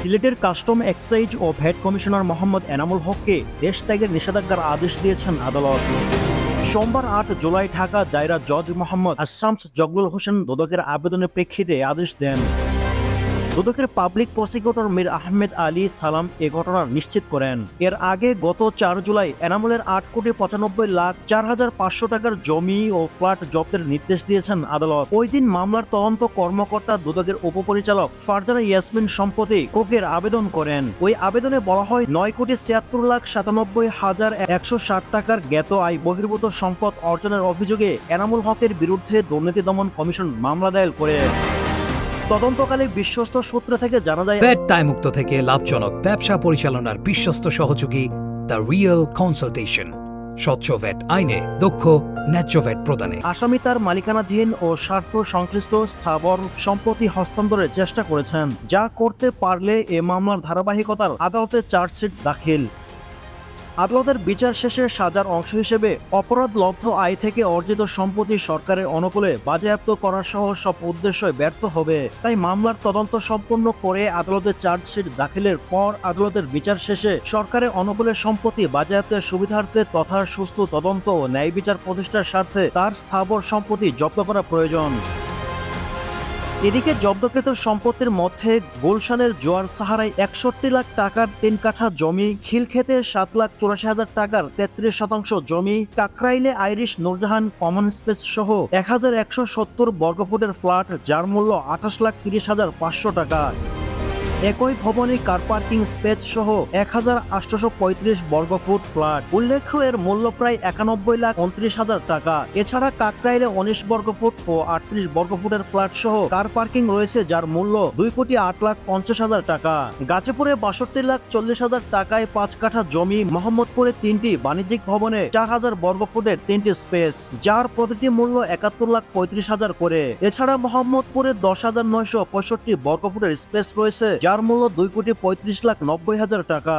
সিলেটের custom excise ও VAT commissioner Mohammad Enamul হককে দেশ ত্যাগের নিষেধাজ্ঞার আদেশ দিয়েছেন আদালত। সোমবার ৮ জুলাই ঢাকা দায়রা জজ মোহাম্মদ আশামস জগলুল হোসেন দুদকের আবেদনের প্রেক্ষিতে আদেশ দেন। দুদকের পাবলিক প্রসিকিউটর মীর আহমেদ আলী সালাম এ ঘটনা নিশ্চিত করেন। এর আগে গত ৪ জুলাই এনামুলের ৮,৯৫,৪৫০০ টাকার জমি ও ফ্ল্যাট জব্দের নির্দেশ দিয়েছেন আদালত। ওই দিন মামলার তদন্ত কর্মকর্তা দুদকের উপপরিচালক ফারজানা ইয়াসমিন সম্পত্তি কোকের আবেদন করেন। ওই আবেদনে বলা হয় ৯,৭৬,৯৭,১৬০ টাকার জ্ঞাত আয় বহির্ভূত সম্পদ অর্জনের অভিযোগে এনামুল হকের বিরুদ্ধে দুর্নীতি দমন কমিশন মামলা দায়ের করে। তদন্তকালে বিশ্বস্ত সূত্র থেকে জানা যায় ভ্যাট দায়মুক্ত থেকে লাভজনক ব্যবসা পরিচালনার বিশ্বস্ত সহযোগী দ্য রিয়েল কনসালটেশন, স্বচ্ছ ভ্যাট আইনে দক্ষ ন্যায্য ভ্যাট প্রদানে। আসামি তার মালিকানাধীন ও স্বার্থ সংশ্লিষ্ট স্থাবর সম্পত্তি হস্তান্তরের চেষ্টা করেছেন, যা করতে পারলে এ মামলার ধারাবাহিকতার আদালতে চার্জশিট দাখিল। আদালতের বিচার শেষে সাজার অংশ হিসেবে অপরাধ লব্ধ আয় থেকে অর্জিত সম্পত্তি সরকারের অনুকূলে বাজেয়াপ্ত করা সহ সব উদ্দেশ্য ব্যর্থ হবে। তাই মামলার তদন্ত সম্পন্ন করে আদালতে চার্জশিট দাখিলের পর আদালতের বিচার শেষে সরকারের অনুকূলে সম্পত্তি বাজেয়াপ্তের সুবিধার্থে তথা সুস্থ তদন্ত ও ন্যায় বিচার প্রতিষ্ঠার স্বার্থে তার স্থাবর সম্পত্তি জব্দ করা প্রয়োজন। এদিকে জব্দকৃত সম্পত্তির মধ্যে গুলশানের জোয়ার সাহারায় ৬১ লাখ টাকার ৩ কাঠা জমি, খিলক্ষেতে ৭,৮৪,০০০ টাকার ৩৩% জমি, কাকরাইলে আইরিশ নূরজাহান কমন স্পেস সহ ১,১৭০ বর্গফুটের ফ্ল্যাট, যার মূল্য ২৮,৩০,৫০০ টাকা। একই ভবনে কার পার্কিং স্পেস সহ ১,৮৩৫ বর্গফুট ফ্ল্যাট। উল্লেখ্য, এর মূল্য প্রায় ৯১,২৯,০০০ টাকা। এছাড়া কাকরাইলে ১৯ বর্গফুট ও ৩৮ বর্গফুটের ফ্ল্যাট সহ কার পার্কিং রয়েছে, যার মূল্য ২,৮,৫০,০০০ টাকা। গাজীপুরে ৬২,৪০,০০০ টাকায় ৫ কাঠা জমি, মোহাম্মদপুরে ৩টি বাণিজ্যিক ভবনে ৪,০০০ বর্গফুটের 3টি স্পেস, যার প্রতিটি মূল্য ৭১,৩৫,০০০ করে। এছাড়া মোহাম্মদপুরে ১০,৯৬৫ বর্গফুটের স্পেস রয়েছে, যার মূল্য ২,৩৫,৯০,০০০ টাকা।